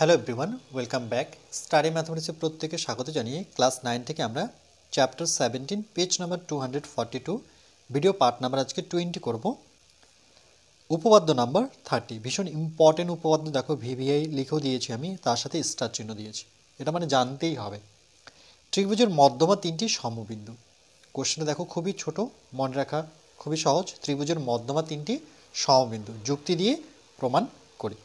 Hello everyone, welcome back. Study ম্যাথমেটিক্সে প্রত্যেকে স্বাগত জানিয়ে ক্লাস 9 থেকে আমরা chapter 17 page number 242 video part number আজকে 20 করব। উপপাদ্য নাম্বার 30, ভীষণ ইম্পর্টেন্ট উপপাদ্য। দেখো ভিভিআই লিখেও দিয়েছি আমি, তার সাথে স্টার চিহ্ন দিয়েছি, এটা মানে জানতেই হবে। ত্রিভুজের মধ্যমা তিনটি সমবিন্দু। কোশ্চেনটা দেখো খুবই ছোট, মনে রাখা খুবই সহজ। ত্রিভুজের মধ্যমা তিনটি সমবিন্দু, যুক্তি দিয়ে প্রমাণ করি।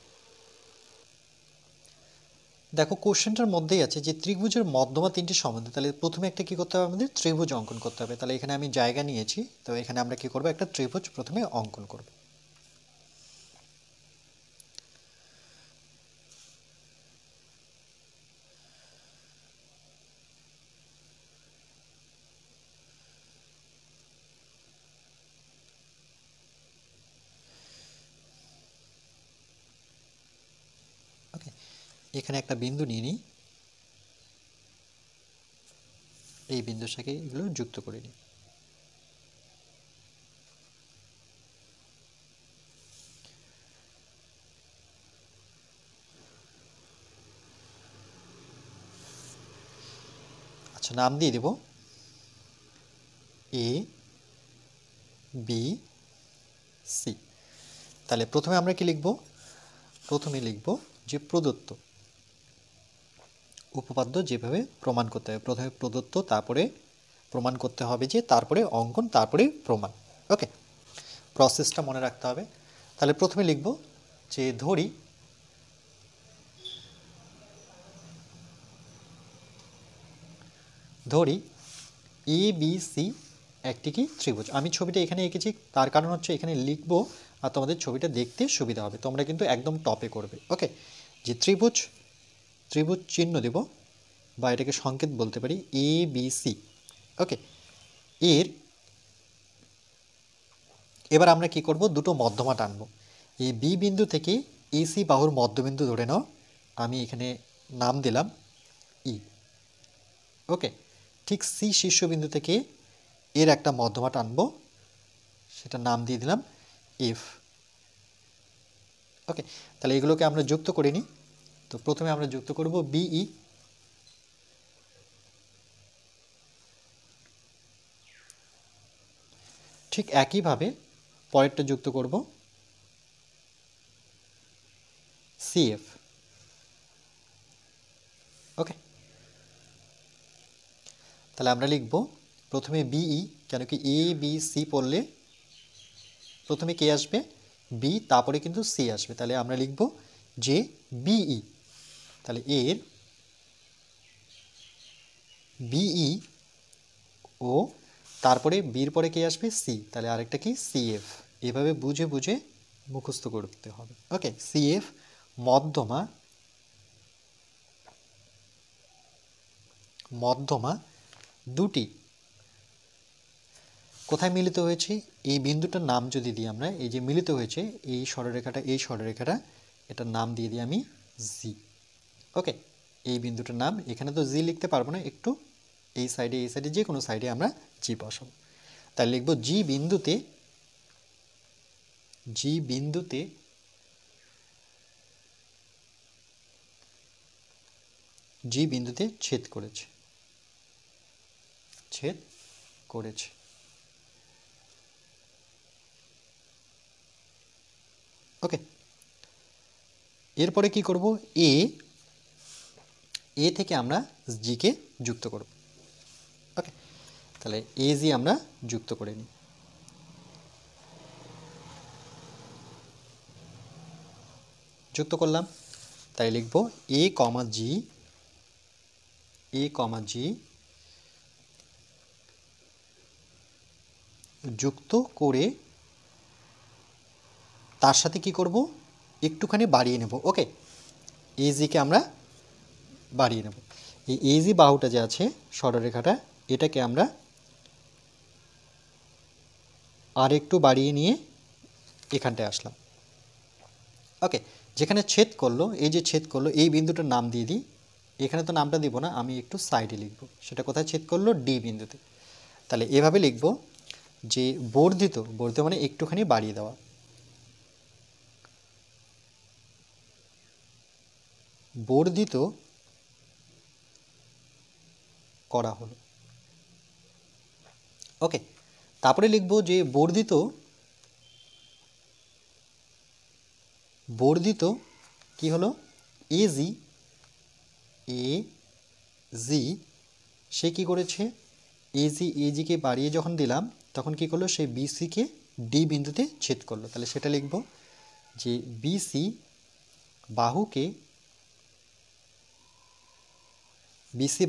দেখো কোশ্চেনটার মধ্যেই আছে যে ত্রিভুজের মধ্যমা তিনটি সমবিন্দু, তাহলে প্রথমে একটা কি করতে হবে, আমাদের ত্রিভুজ অঙ্কন করতে হবে। তাহলে এখানে আমি জায়গা নিয়েছি, তো এখানে আমরা কি করব, একটা ত্রিভুজ প্রথমে অঙ্কন করব। ওকে, এখানে একটা বিন্দু নিয়ে নিই, এই বিন্দুর সাথে এগুলো যুক্ত করে নিই। আচ্ছা, নাম দিয়ে দেব এ বি সি। তাহলে প্রথমে আমরা কি লিখব, প্রথমে লিখব যে প্রদত্ত উপপাদ্য যেভাবে প্রমাণ করতে হবে। প্রথমে প্রদত্ত, তারপরে প্রমাণ করতে হবে, যে তারপরে অঙ্কন, তারপরে প্রমাণ। ওকে, প্রসেসটা মনে রাখতে হবে। তাহলে প্রথমে লিখব যে ধরি এ বি সি একটি কি ত্রিভুজ। আমি ছবিটা এখানে এঁকেছি, তার কারণ হচ্ছে এখানে লিখব আর তোমাদের ছবিটা দেখতে সুবিধা হবে। তোমরা কিন্তু একদম টপে করবে। ওকে, যে ত্রিভুজ চিহ্ন দেব, বা এটাকে সংকেত বলতে পারি, এ বি সি। ওকে, এবার আমরা কি করব, দুটো মধ্যমা টানবো। এই বি বিন্দু থেকে এসি বাহুর মধ্যবিন্দু ধরে নাও, আমি এখানে নাম দিলাম ই। ওকে, ঠিক সি শীর্ষবিন্দু থেকে এর একটা মধ্যমা টানবো, সেটা নাম দিয়ে দিলাম এফ। ওকে, তাহলে এগুলোকে আমরা যুক্ত করে নিই। তো প্রথমে আমরা যুক্ত করব বিই, ঠিক একইভাবে পরেরটা যুক্ত করব সিএফ। ওকে, তাহলে আমরা লিখব প্রথমে বিই, কেন কি এ বি সি পড়লে প্রথমে কে আসবে, বি, তারপরে কিন্তু সি আসবে। তাহলে আমরা লিখব যে বিই, তাহলে এর বিই ও তারপরে বির পরে কে আসবে, সি, তাহলে আরেকটা কি সিএফ। এভাবে বুঝে বুঝে মুখস্থ করতে হবে। ওকে, সিএফ মধ্যমা দুটি কোথায় মিলিত হয়েছে, এই বিন্দুটার নাম যদি দিই আমরা, এই যে মিলিত হয়েছে এই সরলরেখাটা, এটার নাম দিয়ে দিই আমি জি। ওকে, এই বিন্দুটার নাম, এখানে তো জি লিখতে পারবো না, একটু এই সাইডে যে কোনো সাইডে আমরা জি বসাবো। তাই লিখবো জি বিন্দুতে ছেদ করেছে। ওকে, এরপরে কি করব, এ থেকে আমরা জি কে যুক্ত করব। ওকে, তাহলে এ জি আমরা যুক্ত করে নিই। যুক্ত করলাম, তাই লিখব এ কমা জি যুক্ত করে তার সাথে কি করব, একটুখানি বাড়িয়ে নেব। ওকে, এজিকে আমরা বাড়িয়ে নেব। এই এজি বাহুটা যে আছে সরলরেখাটা, এটাকে আমরা আর একটু বাড়িয়ে নিয়ে এখানটায় আসলাম। ওকে, যেখানে ছেদ করলো, এই যে ছেদ করলো, এই বিন্দুটার নাম দিয়ে দিই। এখানে তো নামটা দিব না, আমি একটু সাইডে লিখব, সেটা কোথায় ছেদ করলো, ডি বিন্দুতে। তাহলে এভাবে লিখব যে বর্ধিত মানে একটুখানি বাড়িয়ে দেওয়া, বর্ধিত করা হলো। ওকে, তারপরে লিখব যে বর্ধিত কি হলো, এজি সে কি করেছে, এজিকে বাড়িয়ে যখন দিলাম তখন কি করলো, সে বিসিকে ডি বিন্দুতে ছেদ করলো। তাহলে সেটা লিখব যে বিসি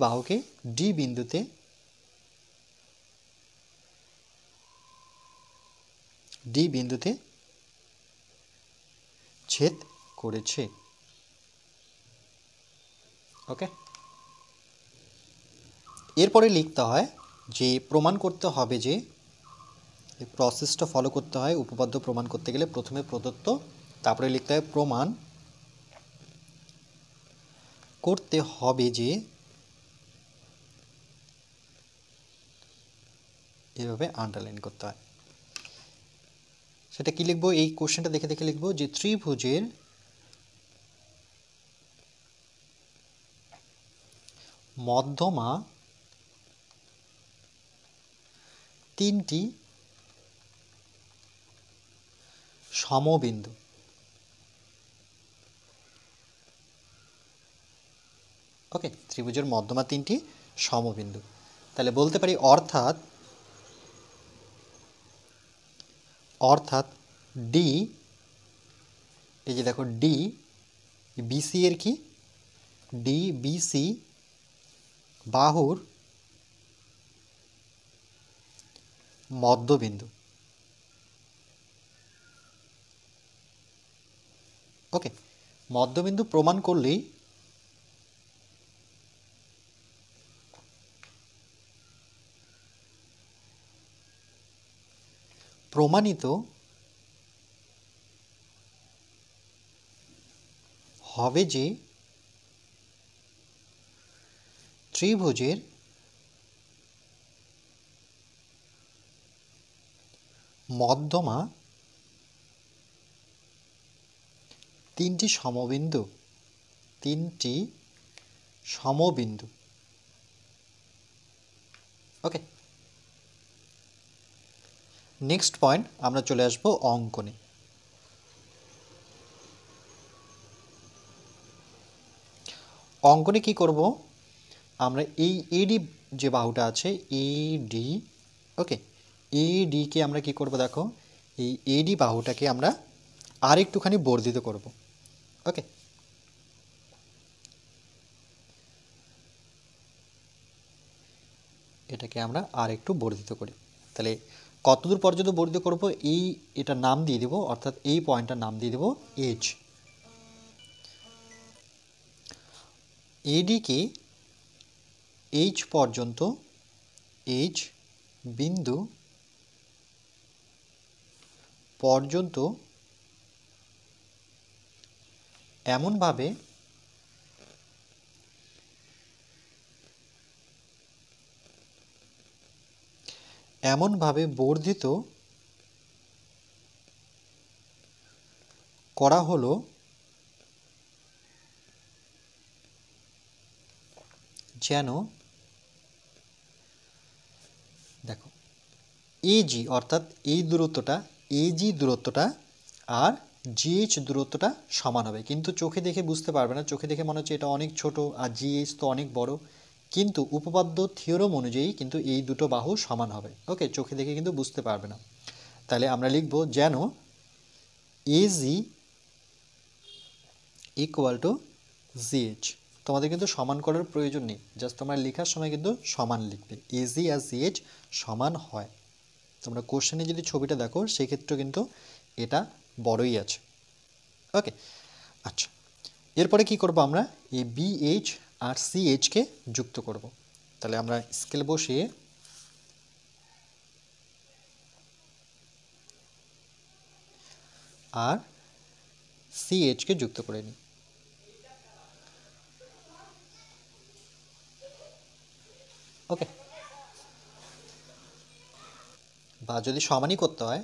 বাহুকে ডি বিন্দুতে ছেদ করেছে। ওকে, এরপরে লিখতে হয় যে প্রমাণ করতে হবে, যে এই প্রসেসটা ফলো করতে হয়। উপপাদ্য প্রমাণ করতে গেলে প্রথমে প্রদত্ত, তারপরে লিখতে হয় প্রমাণ করতে হবে যে, এভাবে আন্ডারলাইন করতে হয়। সেটা কি লিখব, এই কোশ্চেনটা দেখে দেখে লিখব যে ত্রিভুজের মধ্যমা তিনটি সমবিন্দু। ওকে, ত্রিভুজের মধ্যমা তিনটি সমবিন্দু। তাহলে বলতে পারি অর্থাৎ ডি, এই যে দেখো ডি বিসি এর কি, ডি বিসি বাহুর মধ্যবিন্দু। ওকে, মধ্যবিন্দু প্রমাণ করলেই প্রমাণিত হবে যে ত্রিভুজের মধ্যমা তিনটি সমবিন্দু। ওকে, নেক্সট পয়েন্ট আমরা চলে আসব অঙ্কনে। অঙ্কনে কি করব, আমরা এই এডি যে বাহুটা আছে এডি, ওকে, এডিকে আমরা কি করব, দেখো এই এডি বাহুটাকে আমরা আর একটুখানি বর্ধিত করব। ওকে, এটাকে আমরা আর একটু বর্ধিত করি। তাহলে কতদূর পর্যন্ত বর্ধিত করব, এটা নাম দিয়ে দেব, অর্থাৎ এই পয়েন্টটার নাম দিয়ে দেব এইচ। এডিকে এইচ বিন্দু পর্যন্ত এমনভাবে বর্ধিত করা হলো যেন, দেখো এজি অর্থাৎ এই দূরত্বটা, এজি দূরত্বটা আর জিএইচ দূরত্বটা সমান হবে। কিন্তু চোখে দেখে বুঝতে পারবে না, চোখে দেখে মনে হচ্ছে এটা অনেক ছোট আর জিএইচ তো অনেক বড়, কিন্তু উপপাদ্য থিওরম অনুযায়ী কিন্তু এই দুটো বাহু সমান হবে। ওকে, চোখে দেখে কিন্তু বুঝতে পারবে না। তাহলে আমরা লিখব যেন এজি ইকুয়াল টু জিএইচ। তোমাদের কিন্তু সমান করার প্রয়োজন নেই, জাস্ট তোমরা লেখার সময় কিন্তু সমান লিখবে, এজি আর জিএইচ সমান হয়। তোমরা কোশ্চেনে যদি ছবিটা দেখো সেক্ষেত্রে কিন্তু এটা বড়ই আছে। ওকে, আচ্ছা, এরপরে কি করব, আমরা এই বিএইচ আর সিএইচকে যুক্ত করব। তাহলে আমরা স্কেল বসিয়ে আর সিএইচকে যুক্ত করে নিই। ওকে, বা যদি সমানই করতে হয়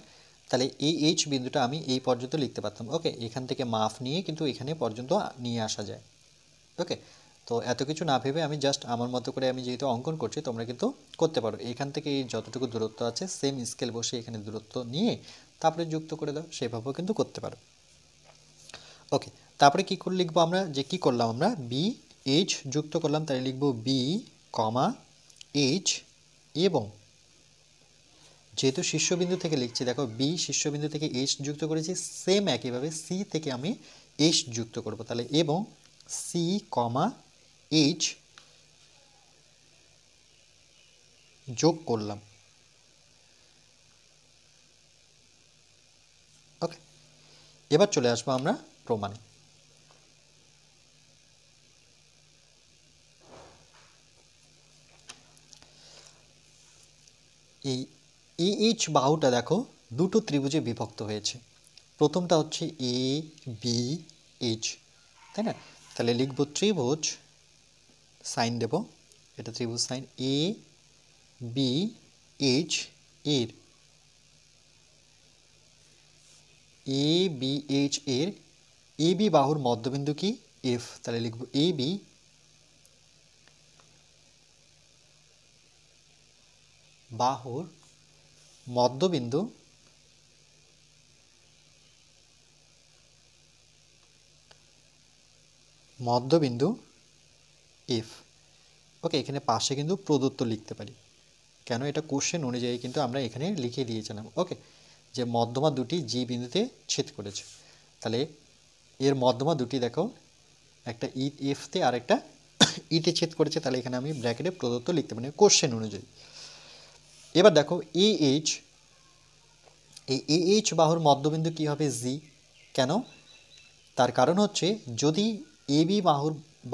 তাহলে এই এইচ বিন্দুটা আমি এই পর্যন্ত লিখতে পারতাম। ওকে, এখান থেকে মাপ নিয়ে কিন্তু এখানে পর্যন্ত নিয়ে আসা যায়। ওকে, তো এত কিছু না ভেবে আমি জাস্ট আমার মতো করে আমি যেহেতু অঙ্কন করছি, তোমরা কিন্তু করতে পারো। এখান থেকে এই যতটুকু দূরত্ব আছে সেম স্কেল বসে এখানে দূরত্ব নিয়ে তারপরে যুক্ত করে দাও, সেভাবেও কিন্তু করতে পারো। ওকে, তারপরে কী করে লিখবো আমরা, যে কী করলাম আমরা বি এইচ যুক্ত করলাম, তাই লিখবো বি কমা এইচ, এবং যেহেতু শীর্ষবিন্দু থেকে লিখছি, দেখো বি শীর্ষবিন্দু থেকে এইচ যুক্ত করেছি, সেম একইভাবে সি থেকে আমি এইচ যুক্ত করব, তাহলে এবং সি কমা এইচ যোগ করলাম। ওকে, এবার চলে আসবো আমরা প্রমাণে। এই এইচ বাহুটা দেখো দুটো ত্রিভুজে বিভক্ত হয়েছে। প্রথমটা হচ্ছে এ বি এইচ, তাই না? তাহলে লিখব ত্রিভুজ, সাইন দেব, এটা ত্রিভুজ সাইন এ বি এইচ এর, এ বি এইচ এর এ বি বাহুর মধ্যবিন্দু কি এফ, তাহলে লিখব এ বি বাহুর মধ্যবিন্দু এফ। ওকে, এখানে পাশে কিন্তু প্রদত্ত লিখতে পারি, কেন এটা কোশ্চেন অনুযায়ী কিন্তু আমরা এখানে লিখে দিয়েছিলাম। ওকে, যে মধ্যমা দুটি জি বিন্দুতে ছেদ করেছে, তাহলে এর মধ্যমা দুটি দেখো একটা ই এফতে আর একটা ইতে ছেদ করেছে, তাহলে এখানে আমি ব্র্যাকেটে প্রদত্ত লিখতে পারি কোশ্চেন অনুযায়ী। এবার দেখো এ এইচ, এই এ এইচ বাহুর মধ্যবিন্দু কী হবে জি, কেন? তার কারণ হচ্ছে যদি এ বি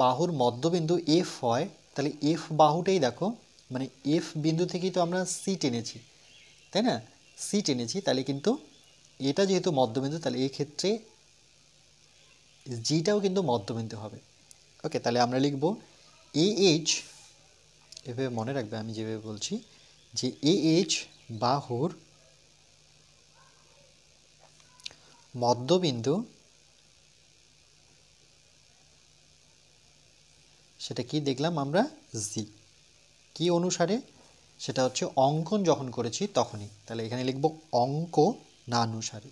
বাহুর মধ্যবিন্দু এফ হয়, তাহলে এফ বাহুটাই দেখো, মানে এফ বিন্দু থেকেই তো আমরা সি টেনেছি, তাই না? সি টেনেছি, তাহলে কিন্তু এটা যেহেতু মধ্যবিন্দু, তাহলে এই ক্ষেত্রে জিটাও কিন্তু মধ্যবিন্দু হবে। ওকে, তাহলে আমরা লিখব এ এইচ, এভাবে মনে রাখবে আমি যেভাবে বলছি, যে এ এইচ বাহুর মধ্যবিন্দু, সেটা কি দেখলাম আমরা জি, কি অনুসারে, সেটা হচ্ছে অঙ্কন যখন করেছি তখনই, তাহলে এখানে লিখব অঙ্ক নানুসারে।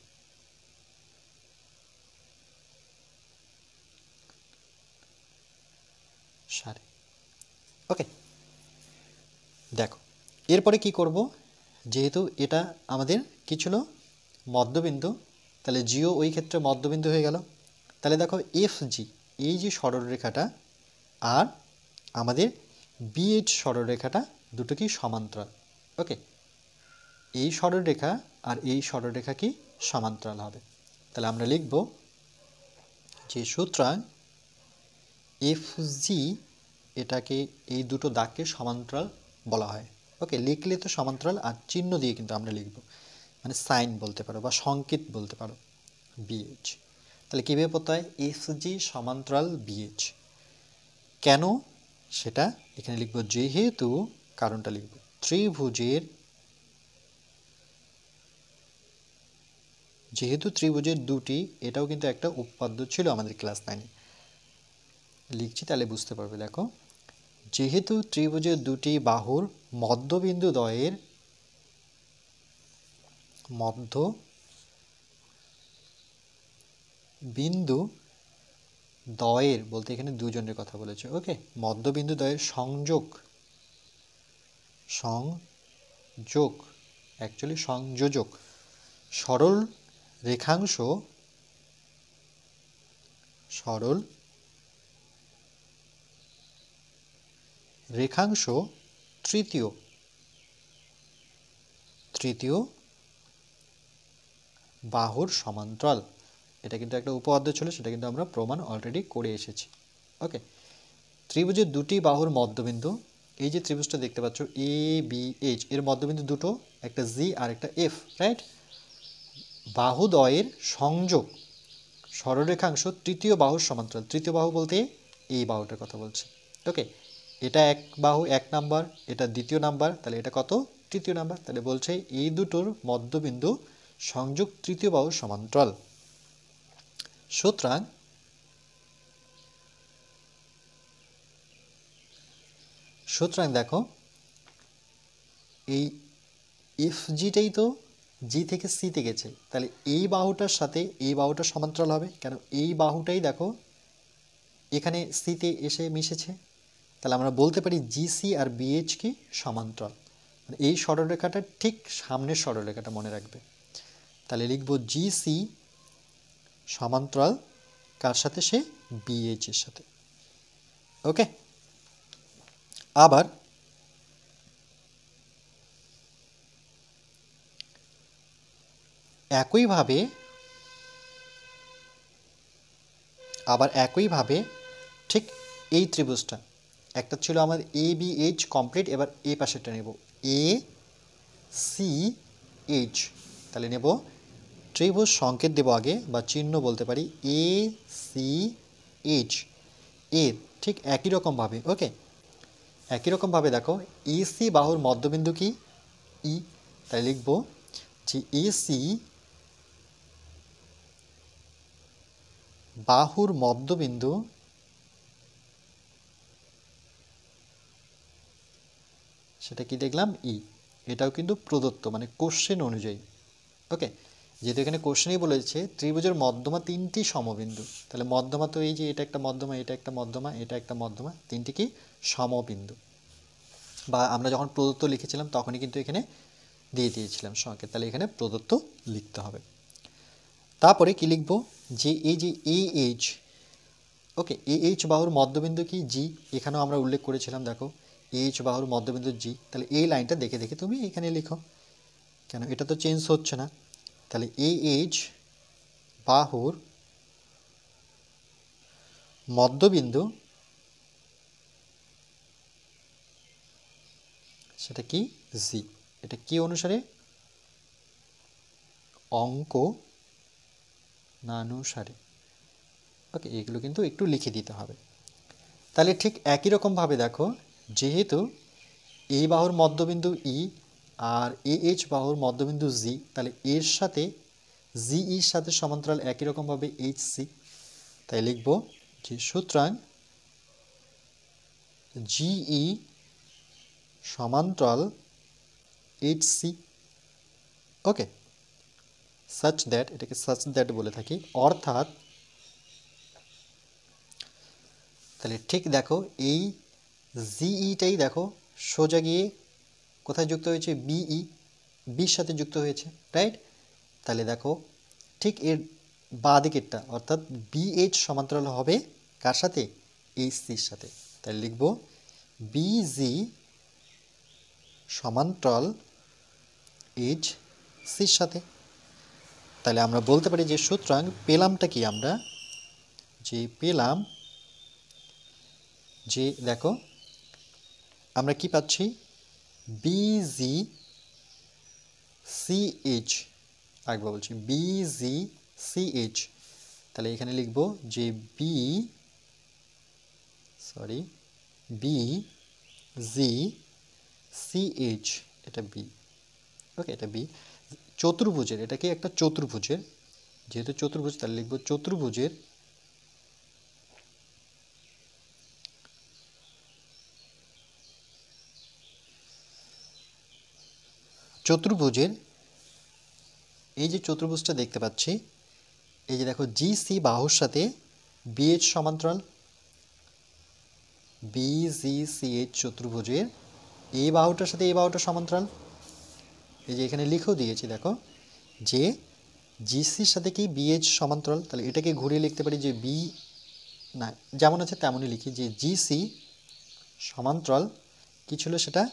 সারে। ওকে, দেখো এরপরে কি করব, যেহেতু এটা আমাদের কি ছিল মধ্যবিন্দু, তাহলে জিও ওই ক্ষেত্রে মধ্যবিন্দু হয়ে গেল। তাহলে দেখো এফ জি, এই যে সরলরেখাটা আর আমাদের বিএইচ সরলরেখাটা দুটো কি সমান্তরাল। ওকে, এই সরলরেখা আর এই সরলরেখা কি সমান্তরাল হবে, তাহলে আমরা লিখব যে সুতরাং এফ জি, এটাকে এই দুটো দাগকে সমান্তরাল বলা হয়। ওকে, লিখলে তো সমান্তরাল, আর চিহ্ন দিয়ে কিন্তু আমরা লিখব, মানে সাইন বলতে পারো বা সংকেত বলতে পারো, বিএইচ। তাহলে কীভাবে পড়তে হয়, এফ জি সমান্তরাল বিএইচ, কেন সেটা এখানে লিখব, যেহেতু, কারণটা লিখব, ত্রিভুজের দুটি, এটাও কিন্তু একটা উপপাদ্য ছিল আমাদের ক্লাস 9-এ, লিখছি তাহলে বুঝতে পারবে। দেখো, যেহেতু ত্রিভুজের দুটি বাহুর মধ্যবিন্দু দ্বয়ের বলতে এখানে দুজনের কথা বলেছে। ওকে, মধ্যবিন্দু দ্বয়ের সংযোজক সরল রেখাংশ তৃতীয় বাহুর সমান্তরাল, এটা কিন্তু একটা উপপাদ্য ছিল, সেটা কিন্তু আমরা প্রমাণ অলরেডি করে এসেছি। ওকে, ত্রিভুজের দুটি বাহুর মধ্যবিন্দু, এই যে ত্রিভুজটা দেখতে পাচ্ছ এ বি এইচ, এর মধ্যবিন্দু দুটো, একটা জি আর একটা এফ, রাইট? বাহুদ্বয়ের সংযোগ সরলরেখাংশ তৃতীয় বাহুর সমান্তরাল, তৃতীয় বাহু বলতে এই বাহুটার কথা বলছি। ওকে, এটা এক বাহু 1 নাম্বার, এটা দ্বিতীয় নাম্বার, তাহলে এটা কত, তৃতীয় নাম্বার, তাহলে বলছে এই দুটোর মধ্যবিন্দু সংযোগ তৃতীয় বাহুর সমান্তরাল। সুতরাং সুতরাং দেখো এই এফ জিটাই তো জি থেকে সিতে গেছে, তাহলে এই বাহুটার সাথে এই বাহুটা সমান্তরাল হবে, কেন এই বাহুটাই দেখো এখানে সিতে এসে মিশেছে। তাহলে আমরা বলতে পারি জিসি আর বিএইচ কি সমান্তরাল, মানে এই সরলরেখাটা ঠিক সামনের সরলরেখাটা মনে রাখবে। তাহলে লিখব জিসি সমান্তরাল কার সাথে, সে বিএইচ এর সাথে। ওকে, আবার একইভাবে ঠিক এই ত্রিভুজটা একটা ছিল আমার এ বি এইচ কমপ্লিট, এবার এই পাশেরটা নেব এ সি এইচ। তাহলে নেব ত্রিভুজ সংকেত দেব আগে, বা চিহ্ন বলতে পারি এ সি এইচ। এ ঠিক একই রকমভাবে, ওকে, একই রকমভাবে দেখো এসি বাহুর মধ্যবিন্দু কি ই, তাই লিখব যে এসি বাহুর মধ্যবিন্দু সেটা কি দেখলাম ই। এটাও কিন্তু প্রদত্ত, মানে কোশ্চেন অনুযায়ী। ওকে, যেহেতু এখানে কোশ্চেনই বলেছে ত্রিভুজের মধ্যমা তিনটি সমবিন্দু, তাহলে মধ্যমা তো এই যে এটা একটা মধ্যমা, এটা একটা মধ্যমা, এটা একটা মধ্যমা, তিনটি কি সমবিন্দু। বা আমরা যখন প্রদত্ত লিখেছিলাম তখনই কিন্তু এখানে দিয়ে দিয়েছিলাম সংকেত, তাহলে এখানে প্রদত্ত লিখতে হবে। তারপরে কি লিখব, যে এই যে A H, okay, A H বাহুর মধ্যবিন্দু কি জি, এখানেও আমরা উল্লেখ করেছিলাম, দেখো এইচ বাহুর মধ্যবিন্দু জি। তাহলে এই লাইনটা দেখে দেখে তুমি এখানে লিখো, কেন এটা তো চেঞ্জ হচ্ছে না। তাহলে এ এইচ বাহুর মধ্যবিন্দু সেটা কি জি। এটা কি অনুসারে, অঙ্ক নানুসারে। ওকে, এগুলো কিন্তু একটু লিখে দিতে হবে। তাহলে ঠিক একই রকমভাবে দেখো, যেহেতু এই বাহুর মধ্যবিন্দু ই আর এ এইচ বাহুর মধ্যবিন্দু জি, তাহলে এর সাথে জি ইর সাথে সমান্তরাল একই রকমভাবে এইচ সি। তাই লিখব যে সুতরাং জিই সমান্তরাল H C. Okay, such that, এটাকে সাচ দ্যাট বলে থাকি, অর্থাৎ তাহলে ঠিক দেখো এই জিইটাই দেখো সোজা গিয়ে কোথায় যুক্ত হয়েছে, বিই, বির সাথে যুক্ত হয়েছে, রাইট। তাহলে দেখো ঠিক এর বাঁ দিকেরটা অর্থাৎ বিএইচ সমান্তরাল হবে কার সাথে, এইচ সির সাথে। তাহলে লিখব বিজি সমান্তরাল এইচ সির সাথে। তাহলে আমরা বলতে পারি যে সুতরাং পেলামটা কি, আমরা যে পেলাম যে দেখো আমরা কি পাচ্ছি, বিজি সিএইচ, আরেকবার বলছি বিজি সিএইচ। তাহলে এখানে লিখব যে বি জি সিএইচ, এটা বি। ওকে, এটা বি চতুর্ভুজের, এটা কি একটা চতুর্ভুজের, যেহেতু চতুর্ভুজ তাহলে লিখব চতুর্ভুজের এই যে চতুর্ভুজটা দেখতে পাচ্ছি, এই যে দেখো জি সি বাহুর সাথে বিএইচ সমান্তরাল, বিজিসিএইচ চতুর্ভুজের এই বাহুটার সাথে এই বাহুটা সমান্তরাল। এই যে এখানে লিখেও দিয়েছি দেখো যে জিসির সাথে কি বিএইচ সমান্তরাল, তাহলে এটাকে ঘুরিয়ে লিখতে পারি যে বি, না যেমন আছে তেমনই লিখি যে জিসি সমান্তরাল কি ছিল সেটা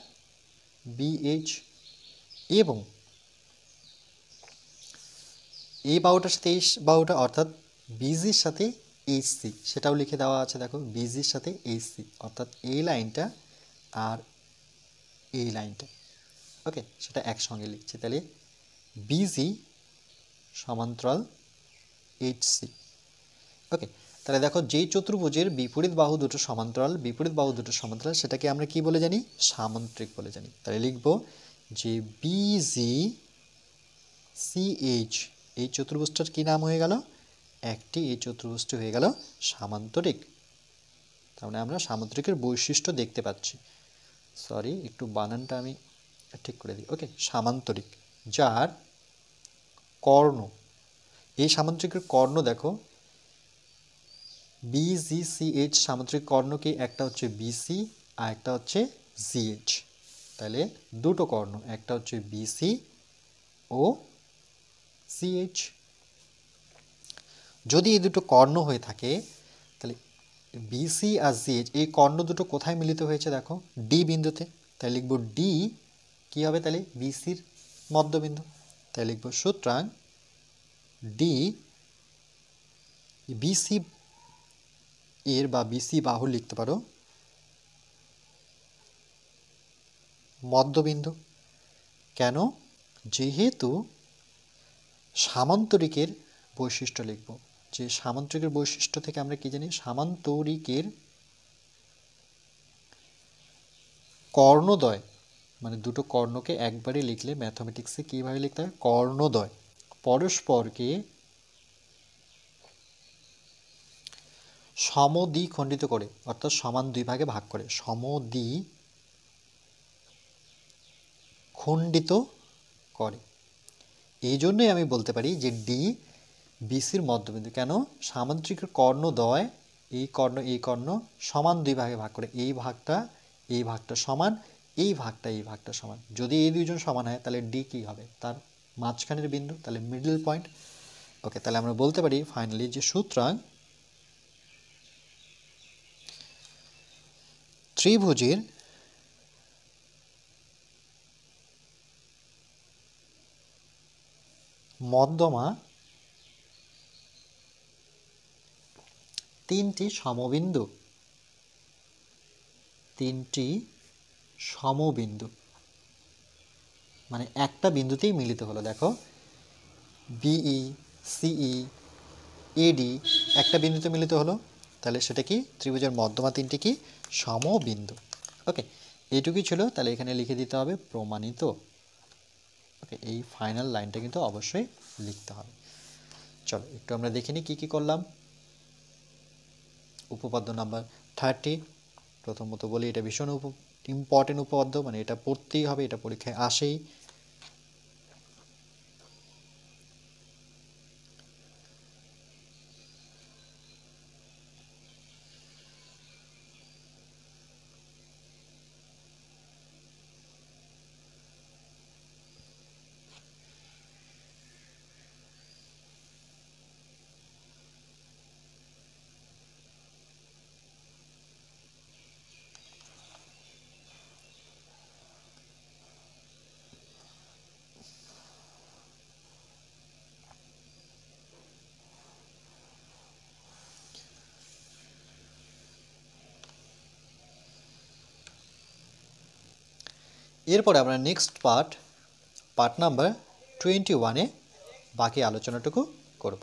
বিএইচ, এবং এই বাহুটার সাথে এই বাহুটা অর্থাৎ বিজির সাথে এইচ সি, সেটাও লিখে দেওয়া আছে দেখো বিজির সাথে এইচ সি, অর্থাৎ এই লাইনটা আর এই লাইনটা, ওকে, সেটা একসঙ্গে লিখছি। তাহলে বিজি সমান্তরাল এইচ সি। ওকে, তাহলে দেখো যেই চতুর্ভুজের বিপরীত বাহু দুটো সমান্তরাল সেটাকে আমরা কি বলে জানি, সামান্তরিক বলে জানি। তাহলে লিখব যে বিজি সিএইচ, এই চতুর্ভুজটার কি নাম হয়ে গেল, একটি এই চতুর্ভুজটি হয়ে গেল সামান্তরিক। তার মানে আমরা সামান্তরিকের বৈশিষ্ট্য দেখতে পাচ্ছি। সরি একটু বানানটা আমি ঠিক করে দিই। ওকে, সামান্তরিক যার কর্ণ, এই সামান্তরিকের কর্ণ দেখো BGCH সামান্তরিক কর্ণ কি, একটা হচ্ছে BC আর একটা হচ্ছে GH। তাহলে দুটো কর্ণ, একটা হচ্ছে BC ও CH। যদি এই দুটো কর্ণ হয়ে থাকে তাহলে BC আর GH এই কর্ণ দুটো কোথায় মিলিত হয়েছে দেখো D বিন্দুতে। তাই লিখব D কি হবে তাহলে BCর মধ্যবিন্দু। তাই লিখব সুতরাং D BC এর বা BC বাহু লিখতে পারো মধ্যবিন্দু। কেন? যেহেতু সামান্তরিকের বৈশিষ্ট্য লিখব, যে সামান্তরিকের বৈশিষ্ট্য থেকে আমরা কি জানি, সামান্তরিকের কর্ণদ্বয় মানে দুটো কর্ণকে একবারে লিখলে ম্যাথমেটিক্সে কীভাবে লিখতে হয়, কর্ণদ্বয় পরস্পরকে সমদ্বিখণ্ডিত করে, অর্থাৎ সমান দুই ভাগে ভাগ করে, সমদ্বিখণ্ডিত করে। এই জন্যই আমি বলতে পারি যে ডি বিসির মধ্যবিন্দু। কেন? সামান্তরিকের কর্ণদ্বয় এই কর্ণ সমান দুই ভাগে ভাগ করে, এই ভাগটা সমান, এই ভাগটা সমান। যদি এই দুইজন সমান হয় তাহলে ডি কি হবে, তার মাঝখানের বিন্দু, তাহলে মিডল পয়েন্ট। ওকে, তাহলে আমরা বলতে পারি ফাইনালি যে সুতরাং ত্রিভুজের মধ্যমা তিনটি সমবিন্দু মানে একটা বিন্দুতেই মিলিত হলো। দেখো বিই সিই এডি একটা বিন্দুতে মিলিত হলো, তাহলে সেটা কি ত্রিভুজের মধ্যমা তিনটি কি সমবিন্দু। ওকে, এইটুকুই ছিল। তাহলে এখানে লিখে দিতে হবে প্রমাণিত। ওকে, এই ফাইনাল লাইনটা কিন্তু অবশ্যই লিখতে হবে। চলো একটু আমরা দেখে নিই কী কী করলাম। উপপাদ্য নাম্বার 30, প্রথমত বলি এটা ভীষণ ইম্পর্টেন্ট উপপাদ্য, মানে এটা পড়তেই হবে, এটা পরীক্ষায় আসেই। এরপরে আমরা নেক্সট পার্ট নাম্বার 21-এ বাকি আলোচনাটুকু করব।